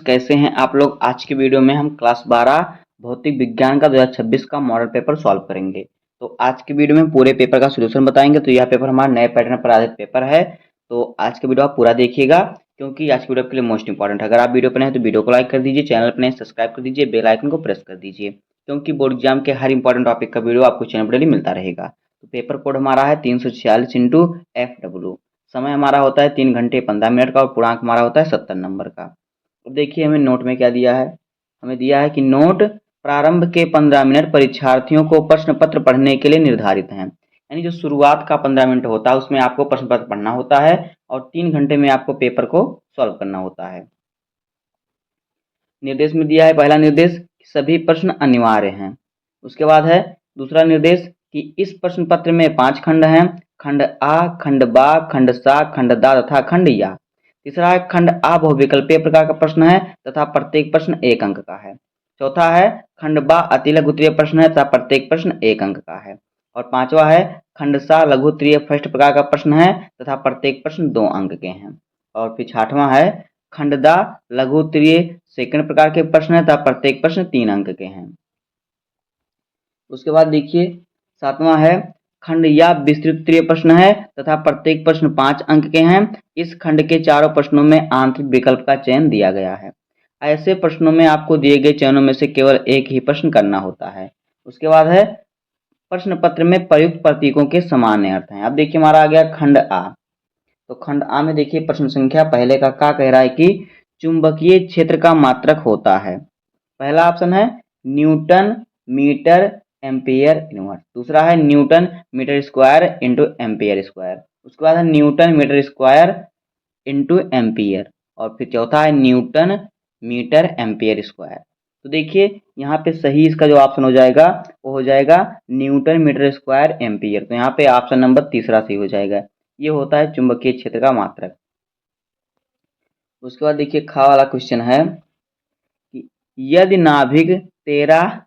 कैसे हैं आप लोग। आज की वीडियो में हम क्लास 12 भौतिक विज्ञान का 2026 का मॉडल पेपर सॉल्व करेंगे। तो आज की वीडियो में पूरे पेपर का सॉल्यूशन बताएंगे। तो यह पेपर हमारा नए पैटर्न पर आधारित पेपर है। तो आज का वीडियो आप पूरा देखिएगा क्योंकि आज की वीडियो आपके लिए मोस्ट इंपॉर्टेंट है। अगर आप वीडियो पर नए हैं तो वीडियो को लाइक कर दीजिए, चैनल पर नए सब्सक्राइब कर दीजिए, बेल आइकन को प्रेस कर दीजिए क्योंकि बोर्ड एग्जाम के हर इंपॉर्टेंट टॉपिक का वीडियो आपको चैनल पर डेली मिलता रहेगा। तो पेपर कोड हमारा है 346 इंटू FW। समय हमारा होता है 3 घंटे 15 मिनट का और पूर्णांक हमारा होता है 70 नंबर का। अब देखिए हमें नोट में क्या दिया है। हमें दिया है कि नोट प्रारंभ के 15 मिनट परीक्षार्थियों को प्रश्न पत्र पढ़ने के लिए निर्धारित हैं। यानी जो शुरुआत का 15 मिनट होता है उसमें आपको प्रश्न पत्र पढ़ना होता है और 3 घंटे में आपको पेपर को सॉल्व करना होता है। निर्देश में दिया है पहला निर्देश सभी प्रश्न अनिवार्य हैं। उसके बाद है दूसरा निर्देश कि इस प्रश्न पत्र में 5 खंड हैं, खंड आ, खंड बा, खंड सा, खंड दा तथा खंड या। तीसरा है खंड आ बहुविकल्पीय प्रकार का प्रश्न है तथा प्रत्येक प्रश्न 1 अंक का है। चौथा है खंड बा अति लघु उत्तरीय प्रश्न है तथा प्रत्येक प्रश्न 1 अंक का है। और पांचवा है खंड सा लघु उत्तरीय फर्स्ट प्रकार का प्रश्न है तथा प्रत्येक प्रश्न 2 अंक के हैं। और फिर छठवां है खंड दा लघु उत्तरीय सेकंड प्रकार के प्रश्न है तथा प्रत्येक प्रश्न 3 अंक के हैं। उसके बाद देखिए सातवां है खंड या विस्तृत उत्तरीय प्रश्न है तथा प्रत्येक प्रश्न 5 अंक के हैं। इस खंड के चारों प्रश्नों में आंतरिक विकल्प का चयन दिया गया है। ऐसे प्रश्नों में आपको दिए गए चयनों में से केवल एक ही प्रश्न करना होता है। उसके बाद है प्रश्न पत्र में प्रयुक्त प्रतीकों के सामान्य अर्थ हैं। अब देखिए हमारा आ गया खंड आ। तो खंड आ में देखिए प्रश्न संख्या पहले का क्या कह रहा है कि चुंबकीय क्षेत्र का मात्रक होता है। पहला ऑप्शन है न्यूटन मीटर एम्पियर इनवर्स। दूसरा है newton metre square into ampere square. उसके बाद है newton metre square into ampere. और फिर चौथा है न्यूटन मीटर एम्पियर स्क्वायर। तो देखिए यहाँ पे सही इसका जो ऑप्शन हो जाएगा वो हो जाएगा न्यूटन मीटर स्क्वायर एम्पियर। तो यहाँ पे ऑप्शन नंबर तीसरा सही हो जाएगा। ये होता है चुंबकीय क्षेत्र का मात्रक। उसके बाद देखिए खा वाला क्वेश्चन है कि यदि नाभिक 13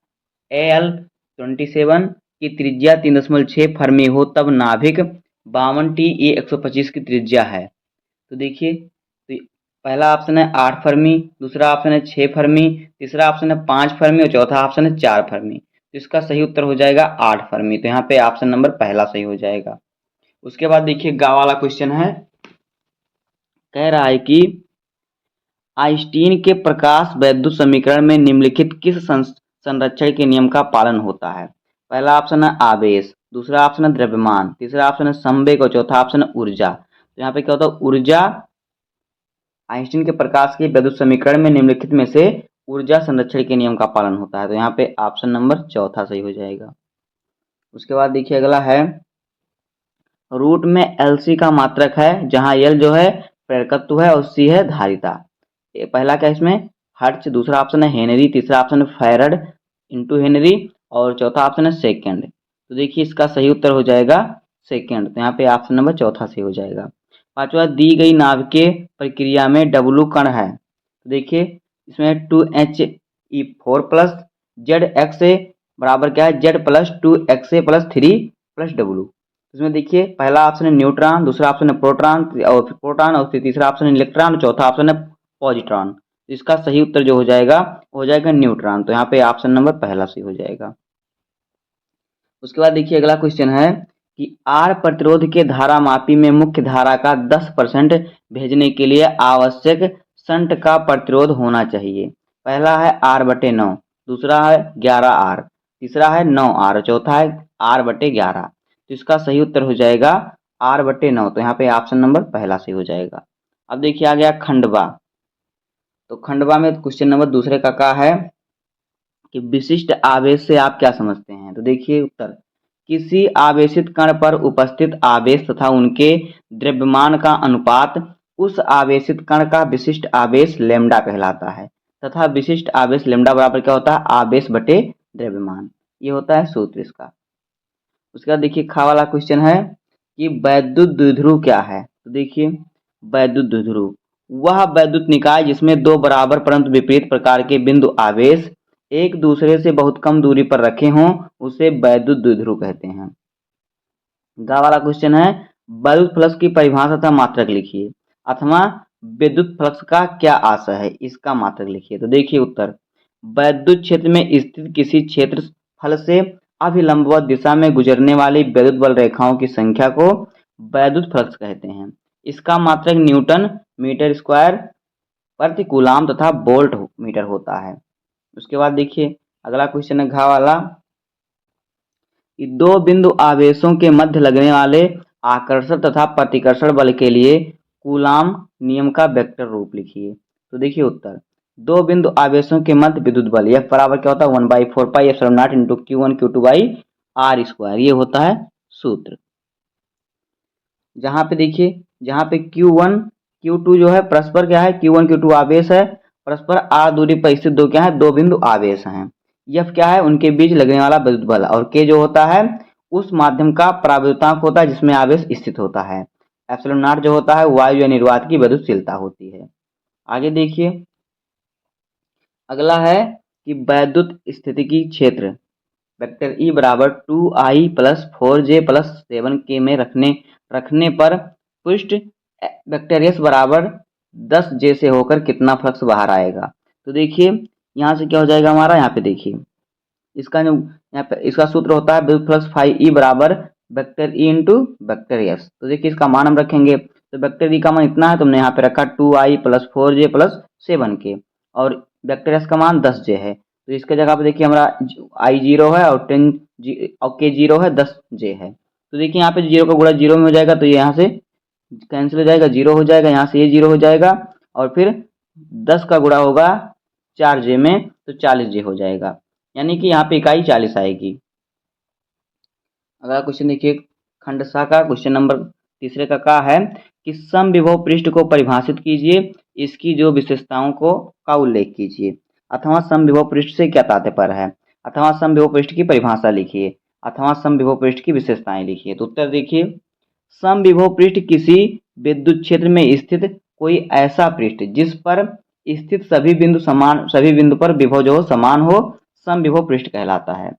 AL27 की त्रिज्या 3.6 फर्मी हो तब नाभिक 52 TE 125 की त्रिज्या है। तो देखिए तो पहला ऑप्शन है 8 फर्मी, दूसरा ऑप्शन है 6 फर्मी, तीसरा ऑप्शन है 5 फर्मी और चौथा ऑप्शन है 4 फर्मी। तो इसका सही उत्तर हो जाएगा 8 फर्मी। तो यहाँ पे ऑप्शन नंबर पहला सही हो जाएगा। उसके बाद देखिए गा वाला क्वेश्चन है, कह रहा है कि आइंस्टीन के प्रकाश वैद्युत समीकरण में निम्नलिखित किस संरक्षण के नियम का पालन होता है। पहला ऑप्शन है आवेश, दूसरा ऑप्शन है द्रव्यमान, तीसरा ऑप्शन है संवेग और चौथा ऑप्शन है ऊर्जा। तो यहाँ पे क्या होता है ऊर्जा आइंस्टीन के प्रकाश के वैद्युत समीकरण में निम्नलिखित में से ऊर्जा संरक्षण के नियम का पालन होता है। तो यहाँ पे ऑप्शन नंबर चौथा सही हो जाएगा। उसके बाद देखिए अगला है रूट में LC का मात्रक है जहां L जो है प्रेरकत्व है और C है धारिता। पहला क्या इसमें हर्ट्ज, दूसरा ऑप्शन है हेनरी, तीसरा ऑप्शन है फैरड इंटू हेनरी और चौथा ऑप्शन है सेकेंड। तो देखिए इसका सही उत्तर हो जाएगा सेकेंड। तो यहाँ पे ऑप्शन नंबर चौथा सही हो जाएगा। पांचवा दी गई नाभिकीय प्रक्रिया में W कण है। तो देखिए इसमें 2He4 प्लस ZXA बराबर क्या है Z plus 2XA plus 3+W। इसमें देखिए पहला ऑप्शन है न्यूट्रॉन, दूसरा ऑप्शन है प्रोटॉन और फिर तीसरा ऑप्शन है इलेक्ट्रॉन, चौथा ऑप्शन है पॉजिट्रॉन। इसका सही उत्तर जो हो जाएगा न्यूट्रॉन। तो यहाँ पे ऑप्शन नंबर पहला सही हो जाएगा। उसके बाद देखिए अगला क्वेश्चन है कि R प्रतिरोध के धारा मापी में मुख्य धारा का 10% भेजने के लिए आवश्यक शंट का प्रतिरोध होना चाहिए। पहला है R/9, दूसरा है 11R, तीसरा है 9R, चौथा है R/11। तो इसका सही उत्तर हो जाएगा R/9। तो यहाँ पे ऑप्शन नंबर पहला सही हो जाएगा। अब देखिए आ गया खंडवा। तो खंडवा में क्वेश्चन नंबर दूसरे का क्या है कि विशिष्ट आवेश से आप क्या समझते हैं। तो देखिए उत्तर किसी आवेशित कण पर उपस्थित आवेश तथा उनके द्रव्यमान का अनुपात उस आवेशित कण का विशिष्ट आवेश लैम्डा कहलाता है तथा विशिष्ट आवेश लैम्डा बराबर क्या होता है आवेश बटे द्रव्यमान। ये होता है सूत्र इसका। उसके बाद देखिए खा वाला क्वेश्चन है कि वैद्युत द्विध्रुव क्या है। तो देखिए वैद्युत द्विध्रुव वह वैद्युत निकाय जिसमें दो बराबर परंतु विपरीत प्रकार के बिंदु आवेश एक दूसरे से बहुत कम दूरी पर रखे हों उसे वैद्युत द्विध्रुव कहते हैं। गा वाला क्वेश्चन है वैद्युत फ्लक्स की परिभाषा तथा मात्रक लिखिए। अथवा विद्युत फ्लक्स का क्या आशय है, इसका मात्रक लिखिए। तो देखिए उत्तर, वैद्युत क्षेत्र में स्थित किसी क्षेत्रफल से अभिलंबवत दिशा में गुजरने वाली विद्युत बल रेखाओं की संख्या को वैद्युत फ्लक्स कहते हैं। इसका मात्रक न्यूटन मीटर स्क्वायर प्रति कूलाम तथा वोल्ट मीटर होता है। उसके बाद देखिए अगला क्वेश्चन है घ वाला कि दो बिंदु आवेशों के मध्य लगने वाले आकर्षण तथा प्रतिकर्षण बल के लिए कूलाम नियम का वेक्टर रूप लिखिए। तो देखिए उत्तर, दो बिंदु आवेशों के मध्य विद्युत बल यह बराबर क्या होता है 1/4 pi epsilon naught into Q1 Q2 by r square, ये होता है सूत्र। जहां पे देखिए जहां पे Q1 Q2 जो है परस्पर क्या है, Q1 Q2 आवेश है, परस्पर r दूरी पर स्थित दो क्या है, दो बिंदु आवेश हैं। F क्या है, उनके बीच लगने वाला विद्युत बल, और K जो होता है उस माध्यम का पराविद्युतांक होता है जिसमें आवेश स्थित होता है। एप्सिलॉन नॉट जो होता है वायु या निर्वात की विद्युतशीलता होती है। आगे देखिए अगला है कि वैद्युत स्थितिकी क्षेत्र वेक्टर E बराबर 2I plus 4J plus 7K में रखने पर पृष्ठ वेक्टर S बराबर 10J से होकर कितना फ्लक्स बाहर आएगा। तो देखिए यहाँ से क्या हो जाएगा हमारा, यहाँ पे देखिए इसका जो यहाँ पे इसका सूत्र होता है विद्युत फ्लक्स फाई ई बराबर vector E into vector S. तो देखिए इसका मान हम रखेंगे, तो वेक्टर ई का मान इतना है, तुमने यहाँ पे रखा 2I plus 4J plus 7K, और वेक्टर एस का मान 10J है। तो इसके जगह पे देखिए हमारा I 0 है और 10 और K 0 है, 10J है। तो देखिए यहाँ पे 0 का गुणा 0 में हो जाएगा, तो ये यहाँ से कैंसिल हो जाएगा, 0 हो जाएगा, यहाँ से ये 0 हो जाएगा, और फिर 10 का गुणा होगा 4J में तो 40J हो जाएगा, यानी कि यहाँ पे इकाई 40 आएगी। अगला क्वेश्चन देखिए खंड सा का क्वेश्चन नंबर तीसरे का है कि समविभव पृष्ठ को परिभाषित कीजिए, इसकी जो विशेषताओं का उल्लेख कीजिए, अथवा समविभव पृष्ठ से क्या तात्पर्य है, अथवा समविभव पृष्ठ की परिभाषा लिखिए, अथवा समविभव पृष्ठ की विशेषताएं लिखिए। तो उत्तर देखिए, समविभव पृष्ठ किसी विद्युत क्षेत्र में स्थित कोई ऐसा पृष्ठ जिस पर स्थित सभी बिंदु पर विभव जो हो समान हो, समविभव पृष्ठ कहलाता है।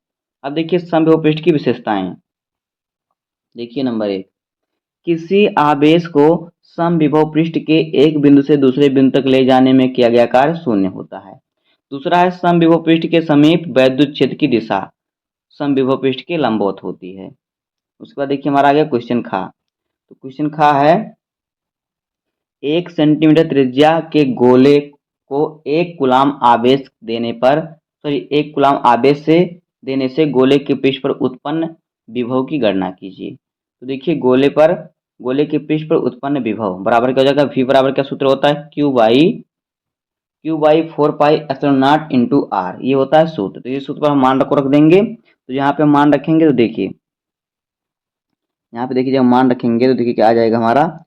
अब देखिए समविभव पृष्ठ की विशेषताएं, देखिए नंबर 1, किसी आवेश को समविभव पृष्ठ के एक बिंदु से दूसरे बिंदु तक ले जाने में किया गया कार्य शून्य होता है। दूसरा है समविभव पृष्ठ के समीप वैद्युत क्षेत्र की दिशा समविभव पृष्ठ के लंबवत होती है। उसके बाद देखिए हमारा आ गया क्वेश्चन खा। तो क्वेश्चन खा है 1 सेंटीमीटर त्रिज्या के गोले को 1 कूलाम आवेश से देने से गोले के पृष्ठ पर उत्पन्न विभव की गणना कीजिए। तो देखिए गोले के पृष्ठ पर उत्पन्न विभव बराबर क्या हो जाएगा, V बराबर क्या सूत्र होता है, Q by 4 pi epsilon naught into R, ये होता है सूत्र। तो ये सूत्र पर हम मान रख देंगे। तो यहाँ पे मान रखेंगे तो देखिए यहाँ पे देखिए जब मान रखेंगे तो देखिए क्या आ जाएगा हमारा,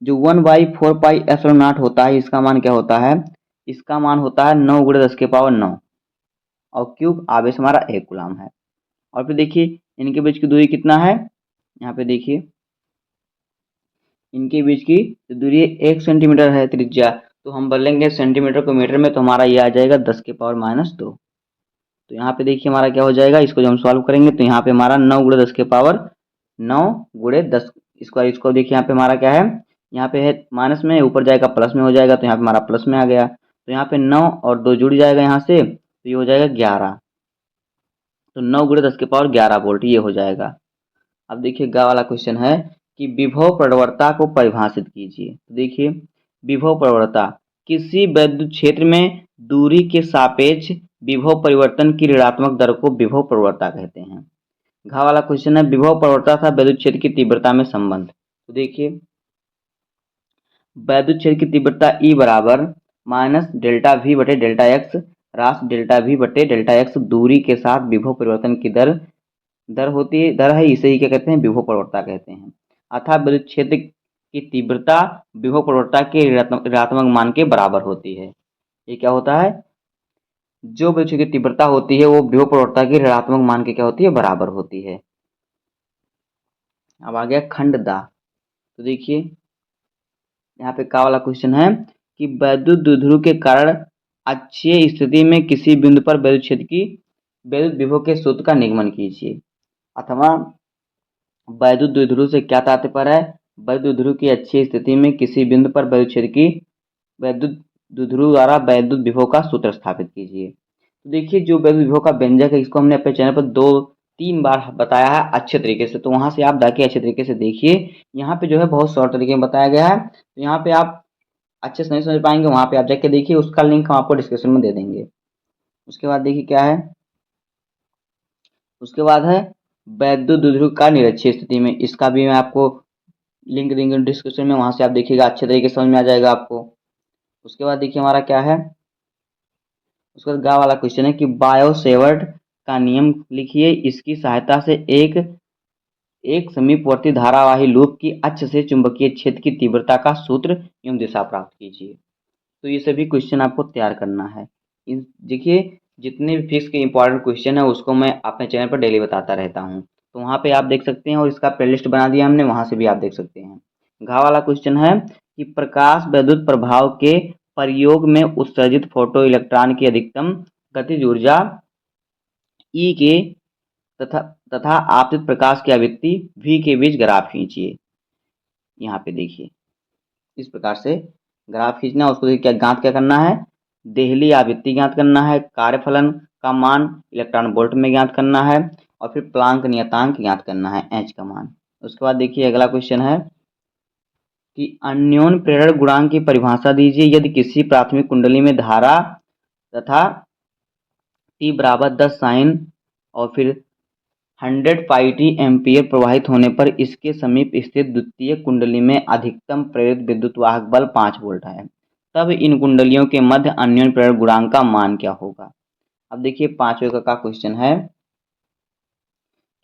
जो 1/4 पाई एप्सिलॉन नॉट होता है इसका मान क्या होता है, इसका मान होता है 9 × 10 की पावर 9, और क्यूब आवेश हमारा 1 कूलाम है। और फिर देखिए इनके बीच की दूरी कितना है, यहाँ पे देखिए इनके बीच की दूरी 1 सेंटीमीटर है त्रिज्या, तो हम बदलेंगे सेंटीमीटर को मीटर में, तो हमारा ये आ जाएगा 10 की पावर -2। तो यहाँ पे देखिए हमारा क्या हो जाएगा, इसको जब हम सॉल्व करेंगे तो यहाँ पे हमारा 9 × 10 की पावर 9 × 10 स्क्वायर, इसको देखिए यहाँ पे हमारा क्या है, यहाँ पे है माइनस में, ऊपर जाएगा प्लस में हो जाएगा, तो यहाँ पे हमारा प्लस में आ गया। तो यहाँ पे 9 और 2 जुड़ जाएगा यहाँ से, तो ये हो जाएगा 11, तो 9 × 10 की पावर 11 वोल्ट ये हो जाएगा। अब देखिए गा वाला क्वेश्चन है कि विभव प्रवणता को परिभाषित कीजिए। तो देखिए विभव प्रवणता किसी विद्युत क्षेत्र में दूरी के सापेक्ष विभव परिवर्तन की ऋणात्मक दर को विभव प्रवणता कहते हैं। घा वाला क्वेश्चन है विभव प्रवणता तथा विद्युत क्षेत्र की तीव्रता में संबंध। तो देखिए विद्युत क्षेत्र की तीव्रता E बराबर माइनस डेल्टा V बटे डेल्टा एक्स रास डेल्टा V बटे डेल्टा एक्स दूरी के साथ विभव परिवर्तन की दर होती है, दर है, इसे ही क्या कहते हैं, विभव प्रवणता कहते हैं। अर्थात विद्युत क्षेत्र की तीव्रता विभव प्रवणता के ऋणात्मक मान के बराबर होती है। ये क्या होता है, जो विद्युत क्षेत्र की तीव्रता होती है वो विभव प्रवणता के ऋणात्मक मान के क्या होती है, बराबर होती है। अब आ गया खंड दा। तो देखिए यहाँ पे का वाला क्वेश्चन है कि वैद्युत द्विध्रुव के कारण अक्षीय स्थिति में किसी बिंदु पर विद्युत क्षेत्र की विद्युत विभव के सूत्र का निगमन कीजिए, अथवा वैद्युत द्विध्रुव से क्या तात्पर्य है, वैद्युत ध्रुव की अच्छी स्थिति में किसी बिंदु पर वैद्युत द्विध्रुव द्वारा वैद्युत विभव का सूत्र स्थापित कीजिए। तो देखिए जो वैद्युत विभव का व्यंजक है इसको हमने अपने चैनल पर 2-3 बार बताया है अच्छे तरीके से, तो वहाँ से आप जाके अच्छे तरीके से देखिए। यहाँ पे जो है बहुत शॉर्ट तरीके में बताया गया है, तो यहाँ पे आप अच्छे से नहीं समझ पाएंगे, वहाँ पे आप जाके देखिए, उसका लिंक हम आपको डिस्क्रिप्शन में दे देंगे। उसके बाद देखिए क्या है, उसके बाद है वैद्युत द्विध्रुव का निरक्षीय स्थिति में, इसका भी मैं आपको लिंक देंगे डिस्क्रिप्शन में, वहाँ से आप देखिएगा, अच्छे तरीके से समझ में आ जाएगा आपको। उसके बाद देखिए हमारा क्या है, उसके बाद गा वाला क्वेश्चन है कि बायो सेवर्ट का नियम लिखिए, इसकी सहायता से एक एक समीपवर्ती धारावाही लूप की अक्ष से चुंबकीय क्षेत्र की तीव्रता का सूत्र एवं दिशा प्राप्त कीजिए। तो ये सभी क्वेश्चन आपको तैयार करना है। इन देखिए जितने भी फिजिक्स के इंपॉर्टेंट क्वेश्चन है उसको मैं अपने चैनल पर डेली बताता रहता हूँ, तो वहाँ पे आप देख सकते हैं, और इसका प्लेलिस्ट बना दिया हमने, वहाँ से भी आप देख सकते हैं। घा वाला क्वेश्चन है कि प्रकाश विद्युत प्रभाव के प्रयोग में उत्सर्जित फोटो इलेक्ट्रॉन की अधिकतम गतिज ऊर्जा ई के तथा तथा आपतित प्रकाश की आवृत्ति v के बीच ग्राफ खींचिए। यहाँ पे देखिए इस प्रकार से ग्राफ खींचना, उसको देखिए क्या ज्ञात क्या करना है, देहली आवृत्ति ज्ञात करना है, कार्यफलन का मान इलेक्ट्रॉन वोल्ट में ज्ञात करना है, और फिर प्लांक नियतांक ज्ञात करना है एच का मान। उसके बाद देखिए अगला क्वेश्चन है कि अन्योन प्रेरण गुणांक की परिभाषा दीजिए, यदि किसी प्राथमिक कुंडली में धारा तथा t बराबर 10 साइन और फिर 100 पाई टी एम्पीयर प्रवाहित होने पर इसके समीप स्थित द्वितीय कुंडली में अधिकतम प्रेरित विद्युत वाहक बल 5 वोल्ट है, तब इन कुंडलियों के मध्य अन्योन्य प्रेरण गुणांक का मान क्या होगा। अब देखिए 5वें का क्वेश्चन है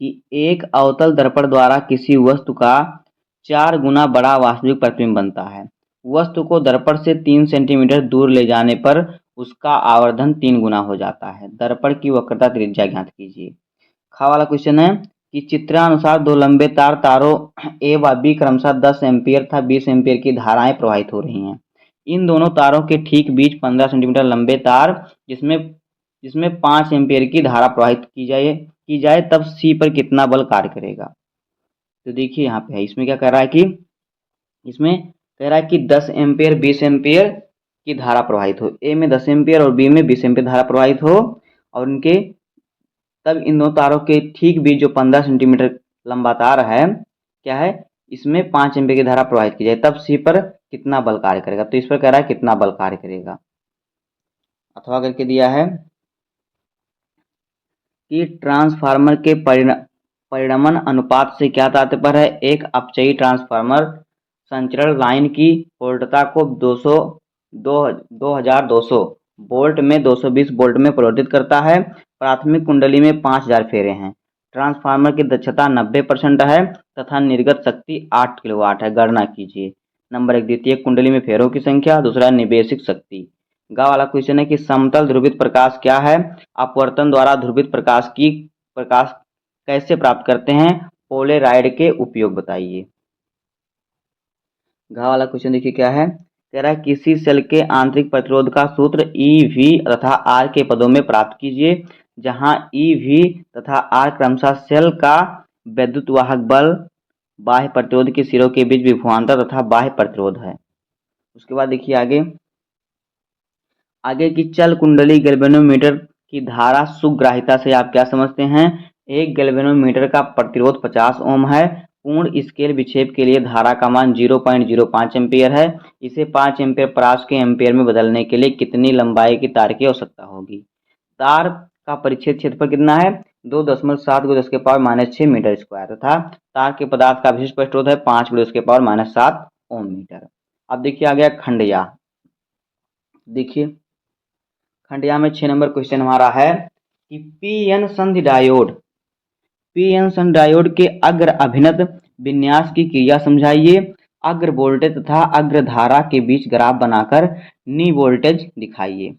कि एक अवतल दर्पण द्वारा किसी वस्तु का 4 गुना बड़ा वास्तविक प्रतिबिंब बनता है। वस्तु को दर्पण से 3 सेंटीमीटर दूर ले जाने पर उसका आवर्धन 3 गुना हो जाता है। दर्पण की वक्रता त्रिज्या ज्ञात कीजिए। खा वाला क्वेश्चन है कि चित्रानुसार दो लंबे तारों ए व बी क्रमशः 10 एम्पीयर तथा 20 एम्पीयर की धाराएं प्रवाहित हो रही हैं। इन दोनों तारों के ठीक बीच 15 सेंटीमीटर लंबे तार जिसमें जिसमें 5 एम्पीयर की धारा प्रवाहित की जाए तब सी पर कितना बल कार्य करेगा। तो देखिए यहाँ पे है, इसमें क्या कह रहा है कि इसमें कह रहा है कि 10 एम्पीयर 20 एम्पीयर की धारा प्रवाहित हो, ए में 10 एम्पीयर और बी में 20 एम्पीयर धारा प्रवाहित हो, और इनके तब इन दोनों तारों के ठीक बीच जो 15 सेंटीमीटर लंबा तार है क्या है, इसमें 5 एम्पीयर की धारा प्रवाहित की जाए तब सी पर कितना बल कार्य करेगा। तो इस पर कह रहा है कितना बल कार्य करेगा, अथवा करके दिया है कि ट्रांसफार्मर के परिणमन अनुपात से क्या तात्पर्य है। एक अपचयी ट्रांसफार्मर संचरण लाइन की वोल्टता को 2200 वोल्ट में 220 वोल्ट में परिवर्तित करता है। प्राथमिक कुंडली में 5000 फेरे हैं। ट्रांसफार्मर की दक्षता 90% है तथा निर्गत शक्ति 8 किलोवाट है। गणना कीजिए। नंबर 1 द्वितीय कुंडली में फेरों की संख्या, दूसरा निवेशित शक्ति। गा वाला क्वेश्चन है कि समतल ध्रुवित प्रकाश क्या है, अपवर्तन द्वारा ध्रुवित प्रकाश कैसे प्राप्त करते हैं, पोलेराइड के उपयोग बताइए। घा वाला क्वेश्चन देखिए क्या है, कह रहा है किसी सेल के आंतरिक प्रतिरोध का सूत्र ई वी तथा आर के पदों में प्राप्त कीजिए, जहां ई वी तथा आर क्रमशः सेल का वैद्युत वाहक बल, बाह्य प्रतिरोध के सिरों के बीच विभवांतर तथा बाह्य प्रतिरोध है। उसके बाद देखिए आगे की चल कुंडली गैल्वेनोमीटर की धारा सुग्राहिता से आप क्या समझते हैं। एक गैल्वेनोमीटर का प्रतिरोध 50 ओम है। पूर्ण स्केल विक्षेप के लिए धारा का मान 0.05 एम्पीयर है। इसे 5 एम्पीयर परास के एम्पीयर में बदलने के लिए कितनी लंबाई की तार की आवश्यकता होगी। तार का परिच्छेद क्षेत्रफल कितना है, 2.7 × 10⁻⁻6 मीटर स्क्वायर तथा तार के पदार्थ का विशिष्ट प्रतिरोध है 5 × 10⁻7 ओम मीटर। अब देखिए आ गया खंडया। देखिए खंडिया में 6 नंबर क्वेश्चन हमारा है कि पीएन संधि डायोड के अग्र अभिनत विन्यास की क्रिया समझाइए। अग्र वोल्टेज तथा अग्र धारा के बीच ग्राफ बनाकर नी वोल्टेज दिखाइए।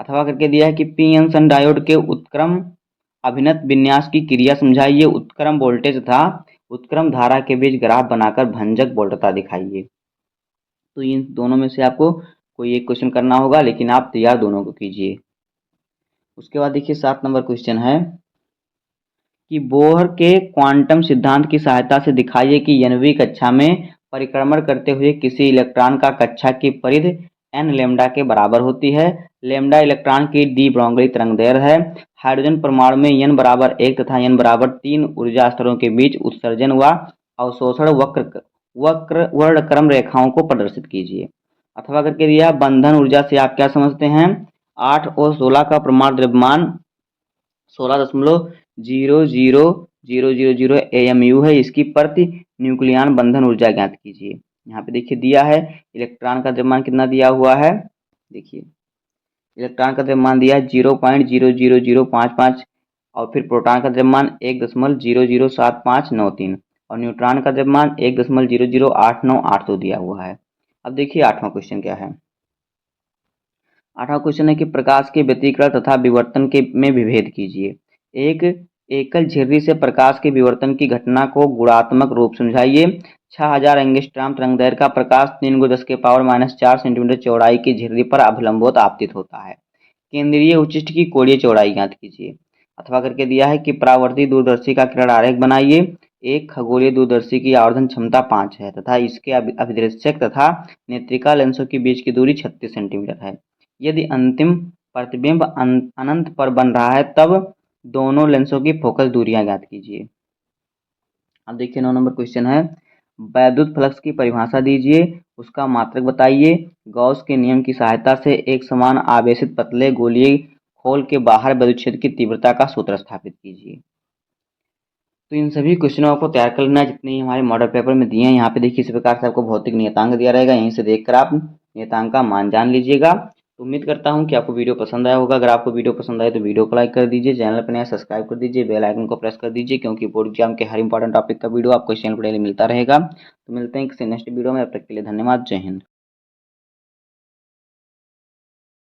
अथवा करके दिया है कि पीएन संधि डायोड के उत्क्रम अभिनत विन्यास की क्रिया समझाइए। उत्क्रम वोल्टेज तथा उत्क्रम धारा के बीच ग्राफ बनाकर भंजक वोल्टता दिखाइए। तो इन दोनों में से आपको कोई एक क्वेश्चन करना होगा, लेकिन आप तैयार दोनों को कीजिए। उसके बाद देखिए 7 नंबर क्वेश्चन है कि बोहर के क्वांटम सिद्धांत की सहायता से दिखाइए कि 9वीं कक्षा में परिक्रमण करते हुए किसी इलेक्ट्रॉन का कक्षा की परिधि n लैम्डा के बराबर होती है। लैम्डा इलेक्ट्रॉन की डी ब्रोगली तरंगदैर्घ्य है। हाइड्रोजन परमाणु में n बराबर 1 तथा n बराबर 3 ऊर्जा स्तरों के बीच उत्सर्जन व अवशोषण वक्र वर्णक्रम रेखाओं को प्रदर्शित कीजिए। अथवा करके दिया बंधन ऊर्जा से आप क्या समझते हैं? 8 और 16 का परमाणु द्रव्यमान 16.000000 AMU है। इसकी प्रति न्यूक्लियन बंधन ऊर्जा ज्ञात कीजिए। यहाँ पे देखिए दिया है इलेक्ट्रॉन का द्रव्यमान कितना दिया हुआ है। देखिए इलेक्ट्रॉन का द्रव्यमान दिया है 0.00055 और फिर प्रोटॉन का द्रव्यमान 1.007593 और न्यूट्रॉन का द्रव्यमान 1.008982 दिया हुआ है। अब देखिए 8वां क्वेश्चन क्या है। 8वां क्वेश्चन है कि प्रकाश के व्यतिकरण तथा विवर्तन के में विभेद कीजिए। एक एकल झिर्री से प्रकाश के विवर्तन की घटना को गुणात्मक रूप समझाइए। 6000 एंगस्ट्रॉम तरंगदैर्घ्य का प्रकाश 3 × 10⁻⁴ सेंटीमीटर चौड़ाई की झिर्री पर अभिलंबवत आपतित होता है। केंद्रीय उच्चिष्ट की कोणीय चौड़ाई ज्ञात कीजिए। अथवा करके दिया है कि परावर्ती दूरदर्शी का किरण आरेख बनाइए। एक खगोलीय दूरदर्शी की आवर्धन क्षमता 5 है तथा इसके अभिदृश्यक तथा नेत्रिका लेंसों के बीच की दूरी 36 सेंटीमीटर है। यदि अंतिम प्रतिबिंब अनंत पर बन रहा है तब दोनों लेंसों की फोकस दूरियां ज्ञात कीजिए। अब देखिए 9 नंबर क्वेश्चन है वैद्युत फ्लक्स की परिभाषा दीजिए, उसका मात्रक बताइए। गॉस के नियम की सहायता से एक समान आवेशित पतले गोलीय खोल के बाहर विद्युत क्षेत्र की तीव्रता का सूत्र स्थापित कीजिए। तो इन सभी क्वेश्चनों को तैयार कर लेना है जितने हमारे मॉडल पेपर में दिए हैं। यहाँ पे देखिए इस प्रकार से आपको भौतिक नियतांक दिया रहेगा, यहीं से देखकर आप नियतांक का मान जान लीजिएगा। तो उम्मीद करता हूँ कि आपको वीडियो पसंद आया होगा। अगर आपको वीडियो पसंद आए तो वीडियो को लाइक कर दीजिए, चैनल पर नया सब्सक्राइब कर दीजिए, बेल आइकन को प्रेस कर दीजिए क्योंकि बोर्ड एग्जाम के हर इंपॉर्टेंट टॉपिक का वीडियो आपको इस चैनल पर डेली मिलता रहेगा। तो मिलते हैं किसी नेक्स्ट वीडियो में, अब तक के लिए धन्यवाद। जय हिंद।